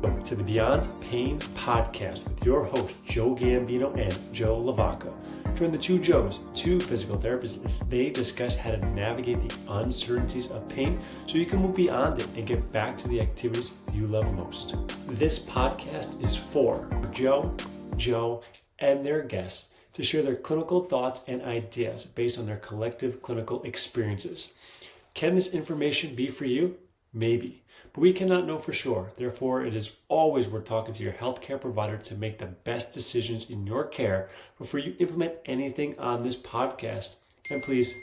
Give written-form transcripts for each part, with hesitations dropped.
Welcome to the Beyond Pain podcast with your host, Joe Gambino and Joe LaVacca. Join the two Joes, two physical therapists, as they discuss how to navigate the uncertainties of pain so you can move beyond it and get back to the activities you love most. This podcast is for Joe, and their guests to share their clinical thoughts and ideas based on their collective clinical experiences. Can this information be for you? Maybe, but we cannot know for sure. Therefore, it is always worth talking to your healthcare provider to make the best decisions in your care before you implement anything on this podcast. And please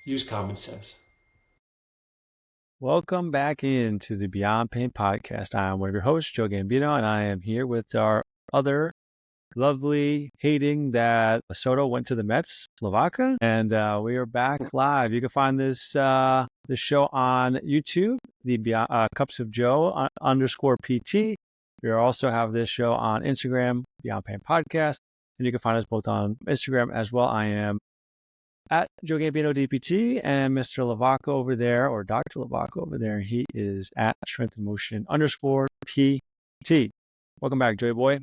use common sense. Welcome back into the Beyond Pain podcast. I am one of your hosts, Joe Gambino, and I am here with our other lovely hating that Soto went to the Mets, LaVacca, and we are back live. You can find this show on YouTube, the Cups of Joe _PT. We also have this show on Instagram, Beyond Pain Podcast, and you can find us both on Instagram as well. I am at Joe Gambino DPT, and Mr. LaVacca over there, or Dr. LaVacca over there, he is at Strength and Motion _PT. Welcome back, Joey boy.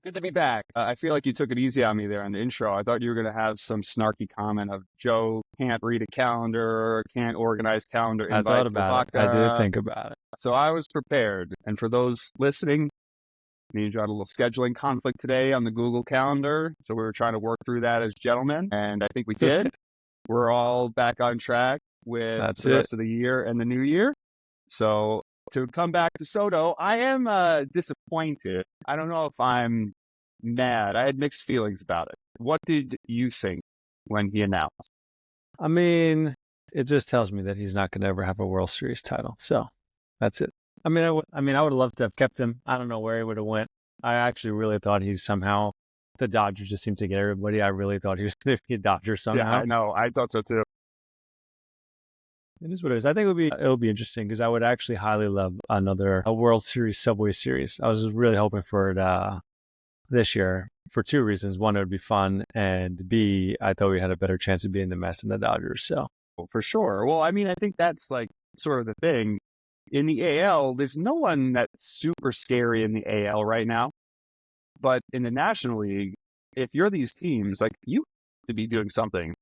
Good to be back. I feel like you took it easy on me there in the intro. I thought you were going to have some snarky comment of Joe can't read a calendar, can't organize calendar invites. I thought about it. I did think about it. So I was prepared. And for those listening, me and Joe had a little scheduling conflict today on the Google Calendar. So we were trying to work through that as gentlemen. And I think we did. We're all back on track with the rest of the year and the new year. So to come back to Soto, I am disappointed. I don't know if I'm mad. I had mixed feelings about it. What did you think when he announced? I mean, it just tells me that he's not going to ever have a World Series title. So that's it. I would have loved to have kept him. I don't know where he would have went. I actually really thought he somehow, the Dodgers just seemed to get everybody. I really thought he was going to be a Dodger somehow. Yeah, I know. I thought so too. It is what it is. I think it'll be interesting because I would actually highly love a World Series Subway Series. I was really hoping for it this year for two reasons. One, it would be fun, and B, I thought we had a better chance of being the Mets than the Dodgers. So for sure. Well, I mean, I think that's like sort of the thing. In the AL, there's no one that's super scary in the AL right now. But in the National League, if you're these teams, like you have to be doing something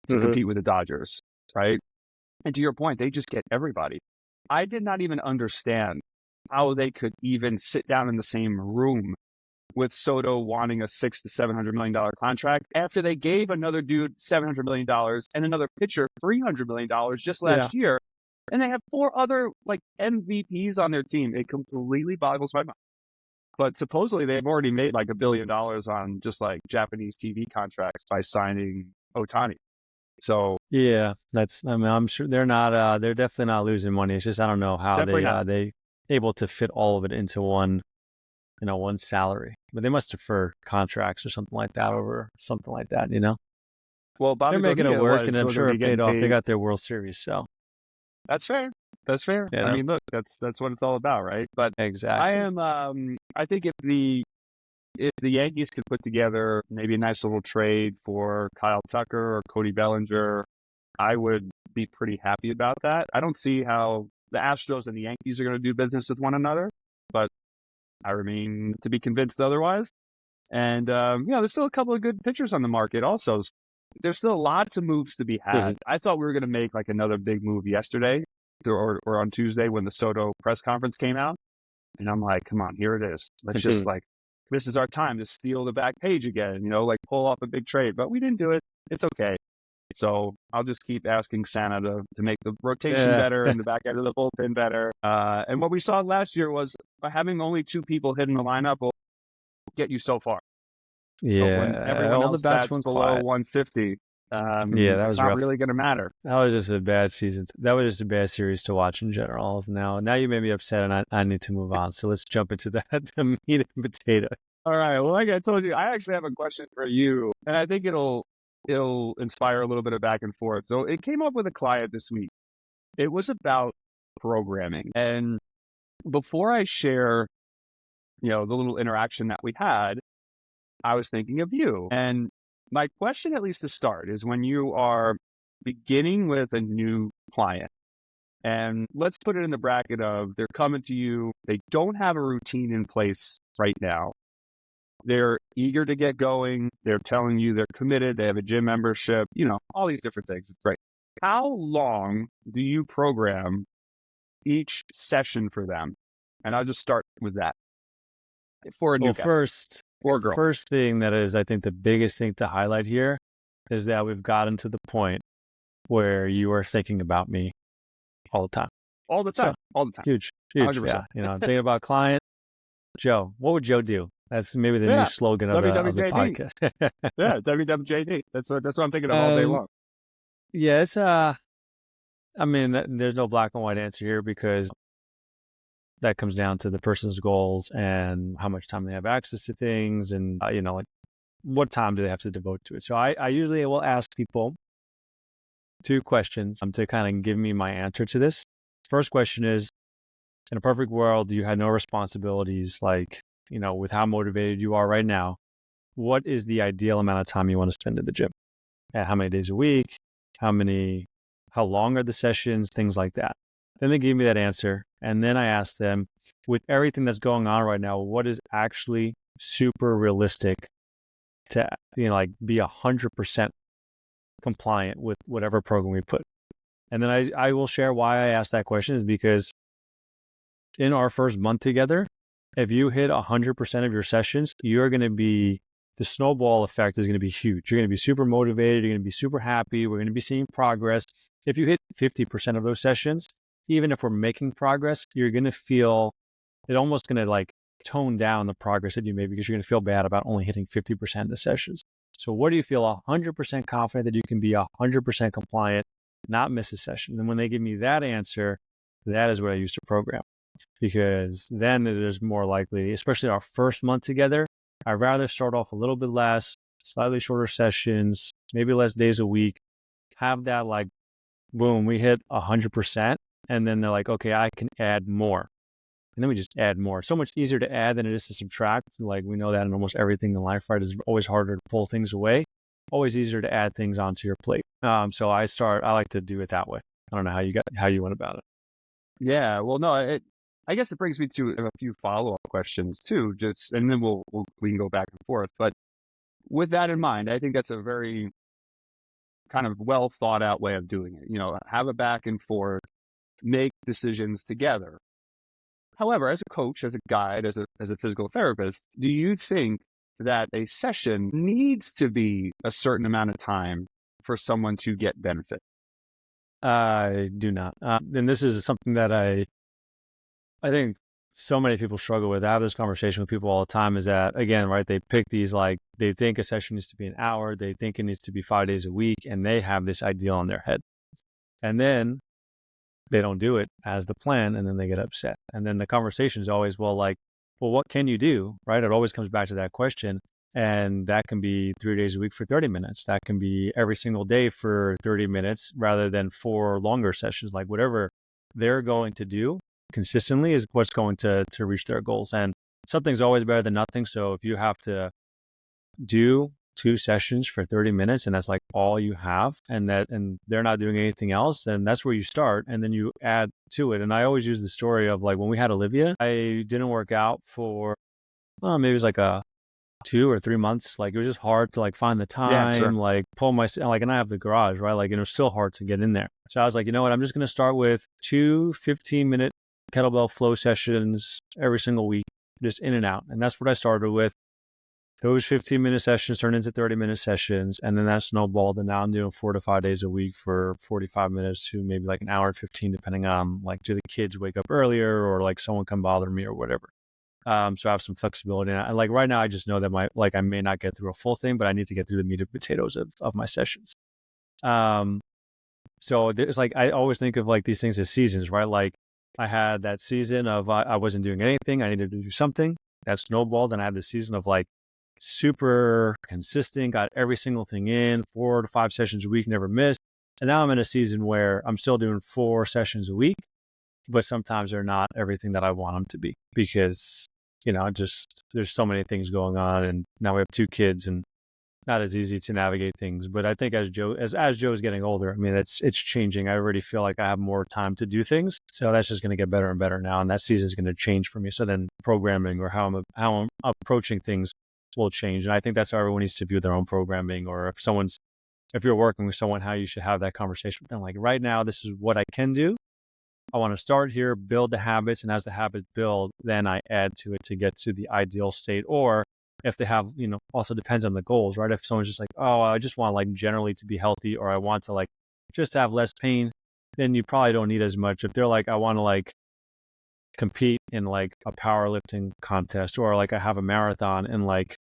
to compete with the Dodgers, right? And to your point, they just get everybody. I did not even understand how they could even sit down in the same room with Soto wanting a $600 to $700 million contract after they gave another dude $700 million and another pitcher $300 million just last year. And they have four other like MVPs on their team. It completely boggles my mind. But supposedly they've already made like $1 billion on just like Japanese TV contracts by signing Ohtani. So yeah, I'm sure they're not. They're definitely not losing money. It's just I don't know how they able to fit all of it into one salary. But they must defer contracts or something like that over something like that. Well, Bobby they're making it work, and I'm sure it paid off. Paid. They got their World Series, so that's fair. That's fair. I mean, look, that's what it's all about, right? But exactly, I am. I think if the Yankees could put together maybe a nice little trade for Kyle Tucker or Cody Bellinger, I would be pretty happy about that. I don't see how the Astros and the Yankees are going to do business with one another, but I remain to be convinced otherwise. And, there's still a couple of good pitchers on the market also. There's still lots of moves to be had. I thought we were going to make like another big move yesterday or on Tuesday when the Soto press conference came out. And I'm like, come on, here it is. Let's just this is our time to steal the back page again, pull off a big trade. But we didn't do it. It's okay. So I'll just keep asking Santa to make the rotation better and the back end of the bullpen better. And what we saw last year was having only two people hitting the lineup will get you so far. Yeah, so when everyone else the best ones below quiet. 150. That was not really going to matter. That was just a bad season. That was just a bad series to watch in general. Now you made me upset, and I need to move on. So let's jump into the meat and potato. All right. Well, like I told you, I actually have a question for you, and I think it'll inspire a little bit of back and forth. So it came up with a client this week. It was about programming, and before I share, the little interaction that we had, I was thinking of you. And my question, at least to start, is when you are beginning with a new client And let's put it in the bracket of they're coming to you. They don't have a routine in place right now. They're eager to get going. They're telling you they're committed. They have a gym membership, all these different things. It's great. How long do you program each session for them? And I'll just start with that for a new guy or girl. First thing that is, I think, the biggest thing to highlight here is that we've gotten to the point where you are thinking about me all the time. All the time. Huge. 100%. Yeah. I'm thinking about client. Joe, what would Joe do? That's maybe the new slogan of the podcast. Yeah, WWJD. That's what I'm thinking of all day long. Yeah, it's there's no black and white answer here because that comes down to the person's goals and how much time they have access to things and, like what time do they have to devote to it. So I usually will ask people 2 questions to kind of give me my answer to this. First question is, in a perfect world, you had no responsibilities, like, with how motivated you are right now, what is the ideal amount of time you want to spend at the gym? How many days a week? How long are the sessions? Things like that. Then they give me that answer. And then I ask them, with everything that's going on right now, what is actually super realistic to, be 100% compliant with whatever program we put. And then I will share why I asked that question is because in our first month together, if you hit 100% of your sessions, the snowball effect is going to be huge. You're going to be super motivated. You're going to be super happy. We're going to be seeing progress. If you hit 50% of those sessions, even if we're making progress, you're going to feel it almost going to tone down the progress that you made because you're going to feel bad about only hitting 50% of the sessions. So what do you feel 100% confident that you can be 100% compliant, not miss a session? And when they give me that answer, that is what I use to program. Because then it is more likely, especially our first month together, I'd rather start off a little bit less, slightly shorter sessions, maybe less days a week, have that boom, we hit 100%. And then they're like, okay, I can add more. And then we just add more. It's so much easier to add than it is to subtract. We know that in almost everything in life, right? It's always harder to pull things away. Always easier to add things onto your plate. So I like to do it that way. I don't know how you went about it. Yeah, well, no, I guess it brings me to a few follow-up questions too, and then we can go back and forth. But with that in mind, I think that's a very kind of well thought out way of doing it. Have a back and forth, make decisions together. However, as a coach, as a guide, as a physical therapist, do you think that a session needs to be a certain amount of time for someone to get benefit? I do not. And this is something that I think so many people struggle with. I have this conversation with people all the time is that, again, right, they pick these, they think a session needs to be an hour. They think it needs to be 5 days a week, and they have this ideal in their head. And then they don't do it as the plan, and then they get upset. And then the conversation is always, well, what can you do, right? It always comes back to that question. And that can be 3 days a week for 30 minutes. That can be every single day for 30 minutes rather than 4 longer sessions. Whatever they're going to do consistently is what's going to reach their goals. And something's always better than nothing. So if you have to do 2 sessions for 30 minutes and that's all you have and they're not doing anything else, then that's where you start and then you add to it. And I always use the story of when we had Olivia, I didn't work out for maybe it was a 2 or 3 months. It was just hard to find the time, pull my, and I have the garage, right? And it was still hard to get in there. So I was like, you know what? I'm just going to start with 2 15-minute kettlebell flow sessions every single week, just in and out. And that's what I started with. Those 15-minute sessions turned into 30-minute sessions. And then that snowballed. And now I'm doing 4 to 5 days a week for 45 minutes to maybe an hour and 15, depending on do the kids wake up earlier or someone come bother me or whatever. So I have some flexibility. And right now, I just know that I may not get through a full thing, but I need to get through the meat and potatoes of my sessions. So it's I always think of these things as seasons, right? I had that season of I wasn't doing anything. I needed to do something. That snowballed. And I had the season of super consistent, got every single thing in, 4 to 5 sessions a week, never missed. And now I'm in a season where I'm still doing 4 sessions a week, but sometimes they're not everything that I want them to be because, there's so many things going on. And now we have 2 kids and not as easy to navigate things. But I think as Joe's getting older, I mean, it's changing. I already feel like I have more time to do things, so that's just going to get better and better now, and that season is going to change for me. So then programming or how I'm approaching things will change, and I think that's how everyone needs to view their own programming. Or if you're working with someone, how you should have that conversation with them. Like, right now, this is what I can do. I want to start here, build the habits, and as the habits build, then I add to it to get to the ideal state. Or if they have, also depends on the goals, right? If someone's just like, oh, I just want like generally to be healthy, or I want to like just have less pain, then you probably don't need as much. If they're like, I want to like compete in like a powerlifting contest, or like I have a marathon in like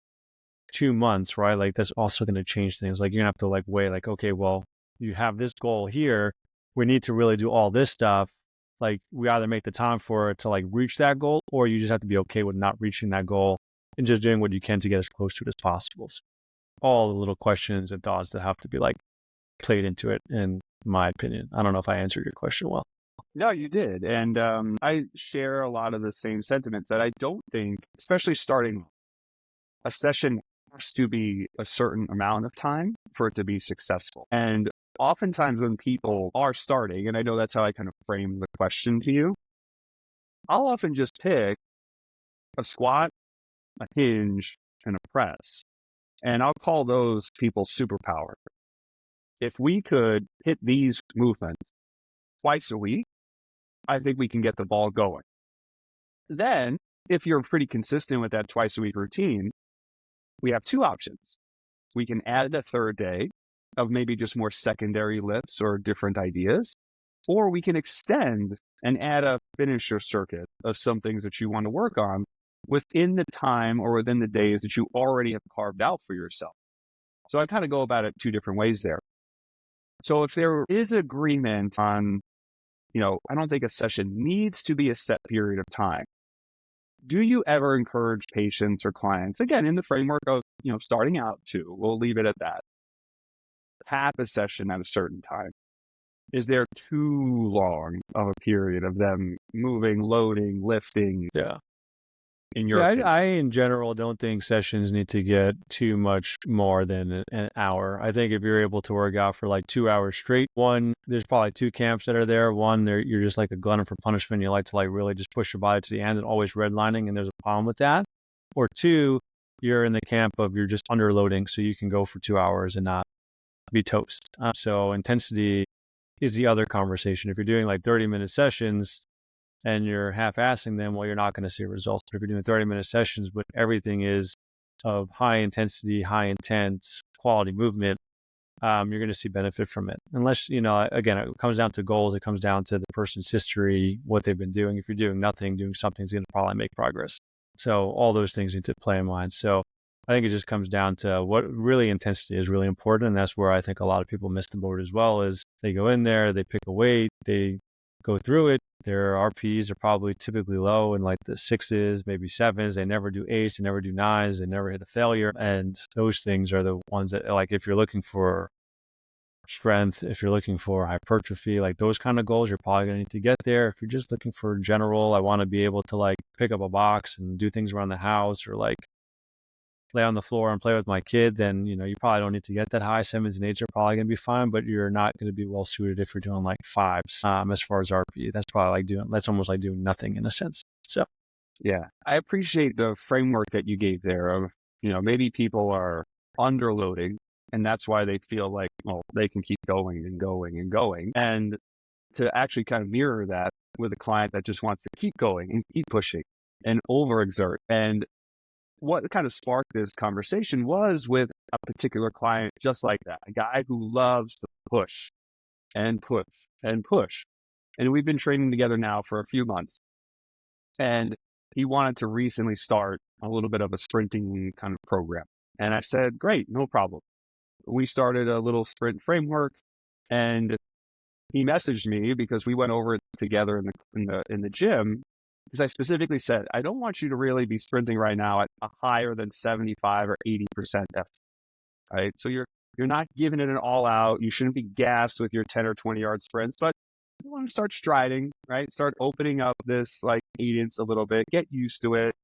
2 months, right? Like that's also going to change things. Like you're gonna have to like weigh like, okay, well, you have this goal here. We need to really do all this stuff. Like we either make the time for it to like reach that goal, or you just have to be okay with not reaching that goal and just doing what you can to get as close to it as possible. So all the little questions and thoughts that have to be like played into it, in my opinion. I don't know if I answered your question well. No, you did. And I share a lot of the same sentiments that I don't think, especially starting a session, has to be a certain amount of time for it to be successful. And oftentimes when people are starting, and I know that's how I kind of frame the question to you, I'll often just pick a squat, a hinge, and a press. And I'll call those people superpower. If we could hit these movements twice a week, I think we can get the ball going. Then, if you're pretty consistent with that twice a week routine, we have two options. We can add a third day of maybe just more secondary lifts or different ideas, or we can extend and add a finisher circuit of some things that you want to work on within the time or within the days that you already have carved out for yourself. So I kind of go about it two different ways there. So if there is agreement on, I don't think a session needs to be a set period of time. Do you ever encourage patients or clients, again, in the framework of, starting out too, we'll leave it at that, have a session at a certain time? Is there too long of a period of them moving, loading, lifting? Yeah. In your opinion? I in general don't think sessions need to get too much more than an hour. I think if you're able to work out for like 2 hours straight, one, there's probably two camps that are there. One, you're just like a glutton for punishment. You like to like really just push your body to the end and always redlining, and there's a problem with that. Or two, you're in the camp of you're just underloading, so you can go for 2 hours and not be toast. So intensity is the other conversation. If you're doing like 30-minute sessions and you're half-assing them, well, you're not going to see results. But if you're doing 30-minute sessions, but everything is of high intensity, high intent, quality movement, you're going to see benefit from it. Unless, again, it comes down to goals. It comes down to the person's history, what they've been doing. If you're doing nothing, doing something is going to probably make progress. So all those things need to play in mind. So I think it just comes down to what really intensity is really important. And that's where I think a lot of people miss the boat as well, is they go in there, they pick a weight, they go through it. Their RPs are probably typically low in like the 6s, maybe 7s. They never do 8s, they never do 9s, they never hit a failure. And those things are the ones that, like, if you're looking for strength, if you're looking for hypertrophy, like those kind of goals, you're probably going to need to get there. If you're just looking for general, I want to be able to like pick up a box and do things around the house, or like lay on the floor and play with my kid, then, you probably don't need to get that high. 7s and 8s are probably going to be fine, but you're not going to be well suited if you're doing like 5s. As far as RP, that's probably that's almost like doing nothing in a sense. So, yeah, I appreciate the framework that you gave there of, maybe people are underloading and that's why they feel like, well, they can keep going and going and going. And to actually kind of mirror that with a client that just wants to keep going and keep pushing and overexert. And what kind of sparked this conversation was with a particular client just like that, a guy who loves to push and push and push. And we've been training together now for a few months. And he wanted to recently start a little bit of a sprinting kind of program. And I said, great, no problem. We started a little sprint framework, and he messaged me because we went over it together in the gym. Because I specifically said, I don't want you to really be sprinting right now at a higher than 75 or 80% effort, right? So you're not giving it an all out. You shouldn't be gassed with your 10 or 20 yard sprints, but you want to start striding, right? Start opening up this like cadence a little bit, get used to it,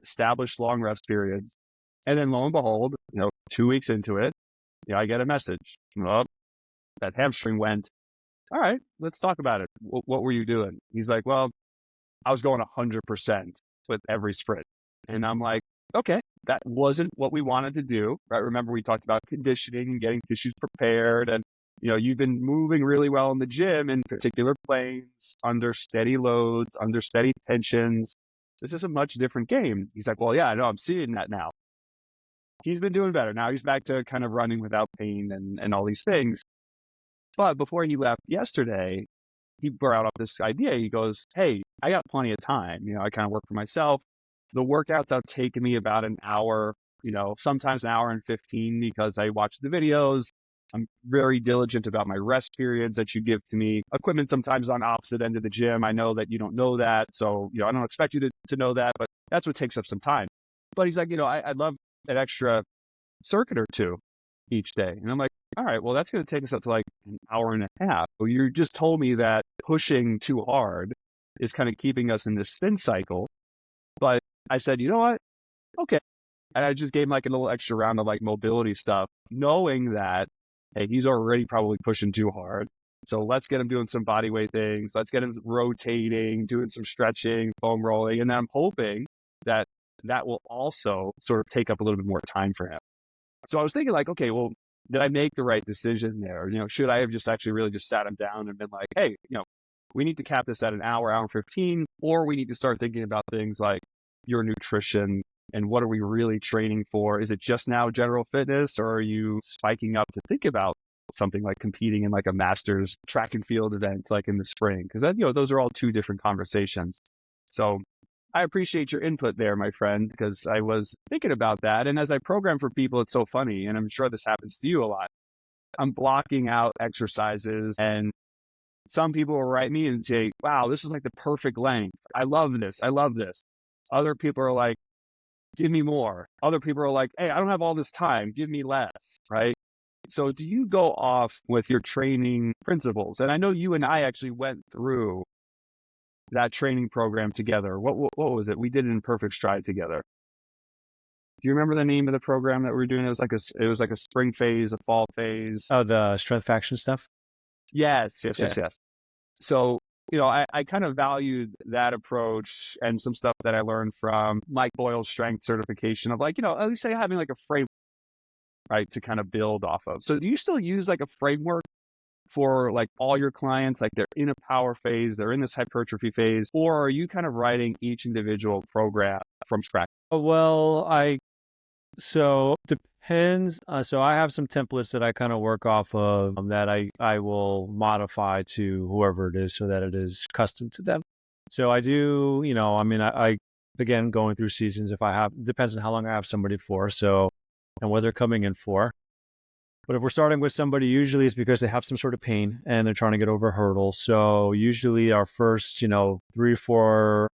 establish long rest periods. And then lo and behold, 2 weeks into it, I get a message. Oh, that hamstring went. All right, let's talk about it. What were you doing? He's like, well, I was going 100% with every sprint. And I'm like, okay, that wasn't what we wanted to do, right? Remember, we talked about conditioning and getting tissues prepared. And, you've been moving really well in the gym in particular planes, under steady loads, under steady tensions. This is a much different game. He's like, well, yeah, I know, I'm seeing that now. He's been doing better. Now he's back to kind of running without pain and all these things. But before he left yesterday, he brought up this idea. He goes, hey, I got plenty of time. I kind of work for myself. The workouts have taken me about an hour, sometimes an hour and 15 because I watch the videos. I'm very diligent about my rest periods that you give to me. Equipment sometimes on opposite end of the gym. I know that you don't know that. So, I don't expect you to know that, but that's what takes up some time. But he's like, I'd love an extra circuit or two each day. And I'm like, all right, well, that's going to take us up to like an hour and a half. Well, you just told me that pushing too hard is kind of keeping us in this spin cycle. But I said, you know what? Okay. And I just gave him like a little extra round of like mobility stuff, knowing that, hey, he's already probably pushing too hard. So let's get him doing some body weight things. Let's get him rotating, doing some stretching, foam rolling. And then I'm hoping that will also sort of take up a little bit more time for him. So I was thinking like, okay, well, did I make the right decision there? Should I have just actually really just sat him down and been like, hey, we need to cap this at an hour and 15, or we need to start thinking about things like your nutrition and what are we really training for? Is it just now general fitness, or are you spiking up to think about something like competing in like a master's track and field event like in the spring? Because those are all two different conversations. So I appreciate your input there, my friend, because I was thinking about that. And as I program for people, it's so funny. And I'm sure this happens to you a lot. I'm blocking out exercises, and some people will write me and say, wow, this is like the perfect length. I love this. I love this. Other people are like, give me more. Other people are like, hey, I don't have all this time. Give me less, right? So do you go off with your training principles? And I know you and I actually went through that training program together. What was it? We did it in Perfect Stride together. Do you remember the name of the program that we were doing? It was like a spring phase, a fall phase. Oh, the strength faction stuff? Yes. So, I kind of valued that approach and some stuff that I learned from Mike Boyle's strength certification of like, at least having like a framework, right, to kind of build off of. So do you still use like a framework for like all your clients? Like they're in a power phase, they're in this hypertrophy phase, or are you kind of writing each individual program from scratch? Well, so depends. So I have some templates that I kind of work off of that I will modify to whoever it is so that it is custom to them. So I do, I again, going through seasons, depends on how long I have somebody for. So, and what they're coming in for. But if we're starting with somebody, usually it's because they have some sort of pain and they're trying to get over a hurdle. So usually our first, 3, 4,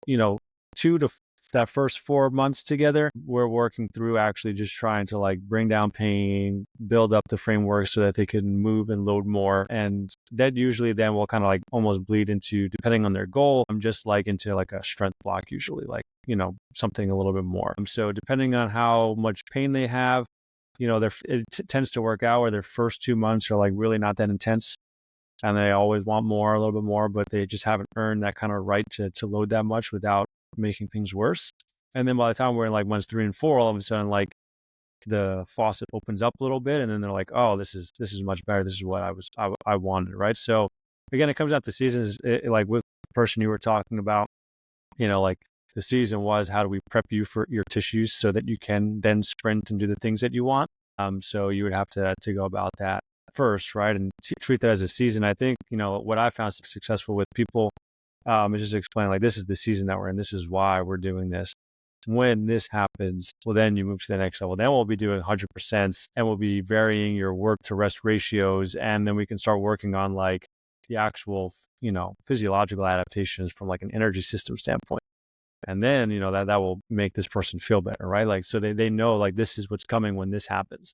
2 to that first 4 months together, we're working through actually just trying to like bring down pain, build up the framework so that they can move and load more. And that usually then will kind of like almost bleed into, depending on their goal, I'm just like into like a strength block, usually like, something a little bit more. So depending on how much pain they have, it tends to work out where their first 2 months are like really not that intense. And they always want more, a little bit more, but they just haven't earned that kind of right to load that much without making things worse. And then by the time we're in like months 3 and 4, all of a sudden like the faucet opens up a little bit, and then they're like, oh, this is much better. This is what I wanted, right? So again, it comes out to seasons. Like with the person you were talking about, like the season was, how do we prep you for your tissues so that you can then sprint and do the things that you want? So you would have to go about that first, right? And treat that as a season. I think, what I found successful with people is just explaining like, this is the season that we're in. This is why we're doing this. When this happens, well, then you move to the next level. Then we'll be doing 100% and we'll be varying your work to rest ratios. And then we can start working on like the actual, physiological adaptations from like an energy system standpoint. And then, that will make this person feel better, right? Like, so they know like this is what's coming when this happens.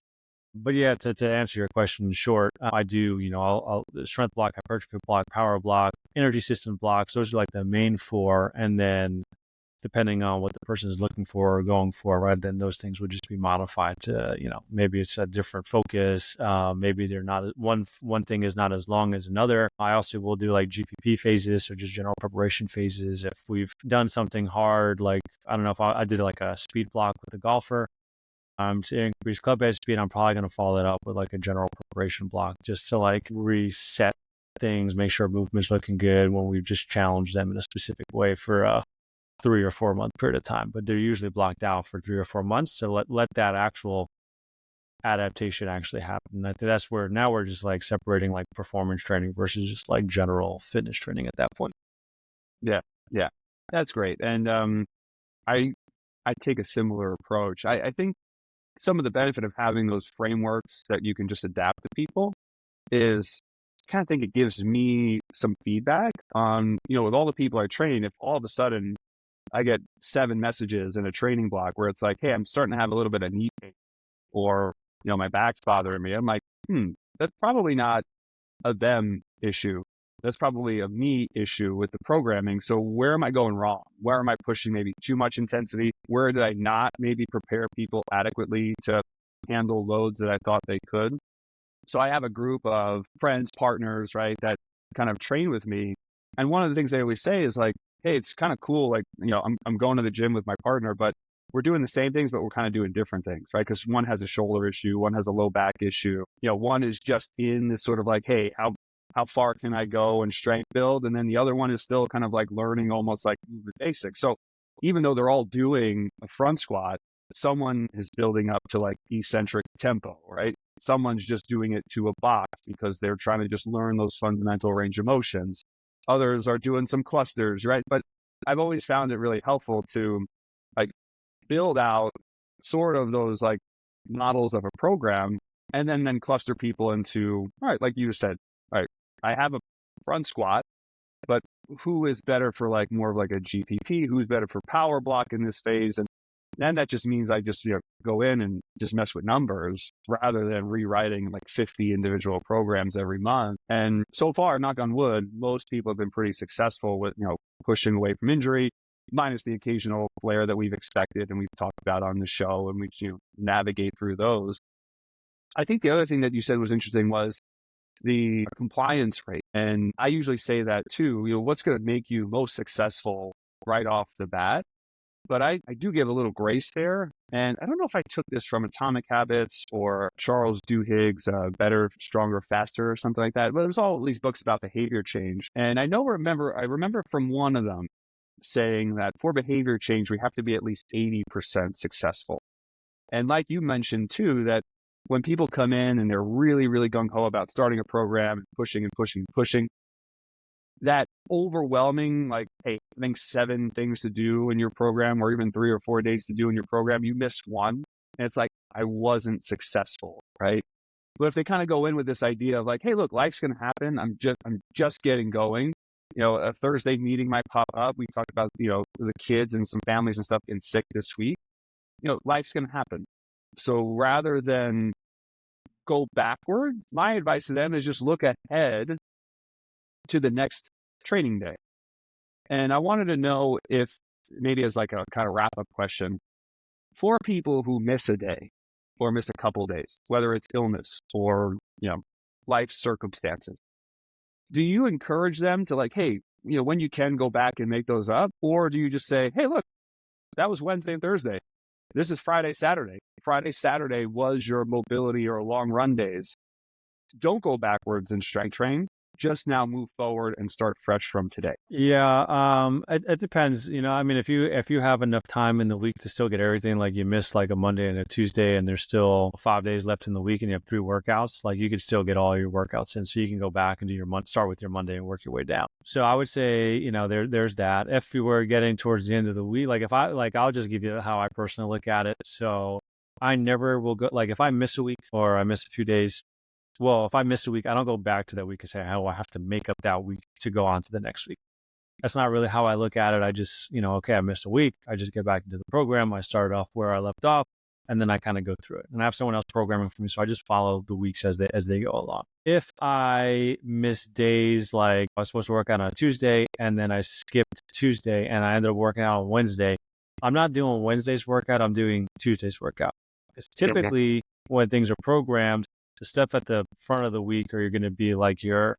But yeah, to answer your question in short, I do, I'll strength block, hypertrophy block, power block, energy system blocks. Those are like the main 4. And then depending on what the person is looking for or going for, right? Then those things would just be modified to, maybe it's a different focus. Maybe they're not one thing is not as long as another. I also will do like GPP phases, or just general preparation phases. If we've done something hard, like I don't know if I did like a speed block with a golfer, to increase club head speed, I'm probably going to follow that up with like a general preparation block, just to like reset things, make sure movement's looking good when we've just challenged them in a specific way for a 3 or 4 month period of time. But they're usually blocked out for 3 or 4 months to let that actual adaptation actually happen. And I think that's where now we're just like separating like performance training versus just like general fitness training at that point. Yeah, that's great. And I take a similar approach. I think some of the benefit of having those frameworks that you can just adapt to people is kind of think it gives me some feedback on, with all the people I train, if all of a sudden I get 7 messages in a training block where it's like, hey, I'm starting to have a little bit of knee pain, or, my back's bothering me. I'm like, that's probably not a them issue. That's probably a me issue with the programming. So where am I going wrong? Where am I pushing maybe too much intensity? Where did I not maybe prepare people adequately to handle loads that I thought they could? So I have a group of friends, partners, right, that kind of train with me. And one of the things they always say is like, hey, it's kind of cool. Like, I'm going to the gym with my partner, but we're doing the same things, but we're kind of doing different things, right? Because one has a shoulder issue, one has a low back issue. One is just in this sort of like, hey, how far can I go and strength build? And then the other one is still kind of like learning almost like the basics. So even though they're all doing a front squat, someone is building up to like eccentric tempo, right? Someone's just doing it to a box because they're trying to just learn those fundamental range of motions. Others are doing some clusters, right? But I've always found it really helpful to like build out sort of those like models of a program, and then cluster people into, all right, like you said, all right, I have a front squat, but who is better for like more of like a GPP? Who's better for power block in this phase? And then that just means I just go in and just mess with numbers rather than rewriting like 50 individual programs every month. And so far, knock on wood, most people have been pretty successful with pushing away from injury, minus the occasional flare that we've expected and we've talked about on the show, and we navigate through those. I think the other thing that you said was interesting was the compliance rate. And I usually say that too, what's going to make you most successful right off the bat? But I do give a little grace there. And I don't know if I took this from Atomic Habits or Charles Duhigg's Better, Stronger, Faster or something like that. But there's all these books about behavior change. And I remember from one of them saying that for behavior change, we have to be at least 80% successful. And like you mentioned too, that when people come in and they're really, really gung-ho about starting a program and pushing, that overwhelming, like, hey, I think 7 things to do in your program, or even 3 or 4 days to do in your program, you missed one. And it's like, I wasn't successful, right? But if they kind of go in with this idea of like, hey, look, life's going to happen. I'm just getting going. A Thursday meeting might pop up. We talked about, the kids and some families and stuff getting sick this week. Life's going to happen. So rather than go backward, my advice to them is just look ahead to the next training day. And I wanted to know if maybe as like a kind of wrap up question for people who miss a day or miss a couple days, whether it's illness or, life circumstances, do you encourage them to like, hey, when you can go back and make those up? Or do you just say, hey, look, that was Wednesday and Thursday. This is Friday, Saturday. Friday, Saturday was your mobility or long run days. Don't go backwards and strength train. Just now move forward and start fresh from today. Yeah, it depends. If you have enough time in the week to still get everything, like you miss like a Monday and a Tuesday, and there's still 5 days left in the week, and you have 3 workouts, like you could still get all your workouts in. So you can go back and do start with your Monday and work your way down. So I would say, there's that. If you were getting towards the end of the week, I'll just give you how I personally look at it. So I never will go, like if I miss a week or I miss a few days. Well, if I miss a week, I don't go back to that week and say, oh, I have to make up that week to go on to the next week. That's not really how I look at it. I just, okay, I missed a week. I just get back into the program. I started off where I left off. and then I kind of go through it. And I have someone else programming for me, so I just follow the weeks as they go along. If I miss days, like I was supposed to work out on a Tuesday and then I skipped Tuesday and I ended up working out on Wednesday, I'm not doing Wednesday's workout, I'm doing Tuesday's workout. Because typically when things are programmed, the stuff at the front of the week are going to be like your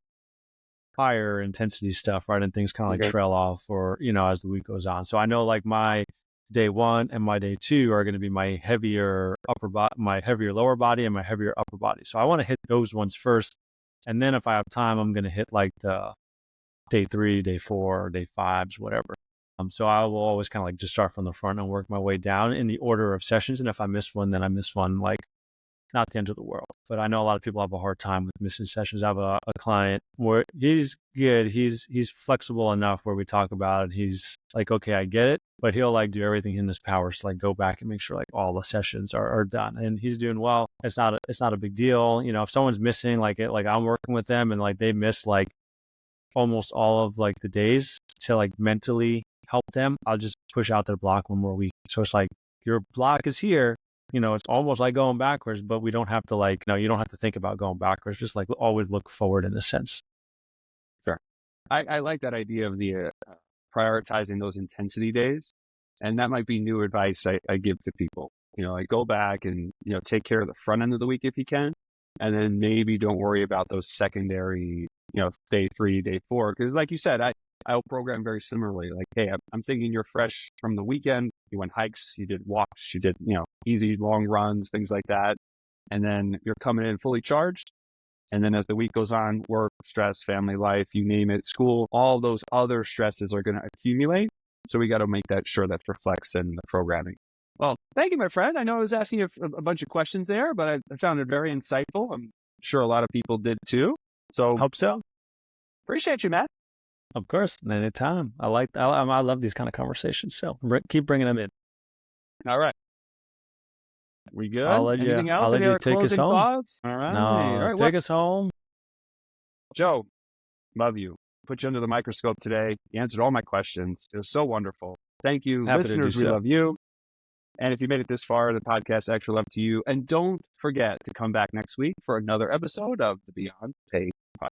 higher intensity stuff, right? And things kind of like trail off, or, as the week goes on. So I know like my day 1 and my day 2 are going to be my heavier my heavier lower body and my heavier upper body. So I want to hit those ones first. And then if I have time, I'm going to hit like the day 3, day 4, day 5s, whatever. So I will always kind of like just start from the front and work my way down in the order of sessions. And if I miss one, then I miss one, like not the end of the world. But I know a lot of people have a hard time with missing sessions. I have a client where he's good. He's flexible enough where we talk about it. He's like, okay, I get it, but he'll like do everything in his powers to like go back and make sure like all the sessions are done. And he's doing well. It's not a big deal. If someone's missing, like I'm working with them and like they miss like almost all of like the days to like mentally help them, I'll just push out their block one more week. So it's like your block is here. It's almost like going backwards, but we don't have to you don't have to think about going backwards. Just like always look forward in a sense. Sure. I like that idea of the prioritizing those intensity days. And that might be new advice I give to people. Like go back and, take care of the front end of the week if you can. And then maybe don't worry about those secondary, day 3, day 4. Because like you said, I'll program very similarly. Like, hey, I'm thinking you're fresh from the weekend. You went hikes, you did walks, you did, easy long runs, things like that. And then you're coming in fully charged. And then as the week goes on, work, stress, family life, you name it, school, all those other stresses are going to accumulate. So we got to make that sure that reflects in the programming. Well, thank you, my friend. I know I was asking you a bunch of questions there, but I found it very insightful. I'm sure a lot of people did too. So Hope so. Appreciate you, Matt. Of course, anytime. I love these kind of conversations. So keep bringing them in. All right. We good? Anything else? I'll let you take us home. Thoughts? All right. No, all right. Take us home. Joe, love you. Put you under the microscope today. You answered all my questions. It was so wonderful. Thank you. Happy Listeners, we love you. And if you made it this far, the podcast extra love to you. And don't forget to come back next week for another episode of the Beyond Pain Podcast.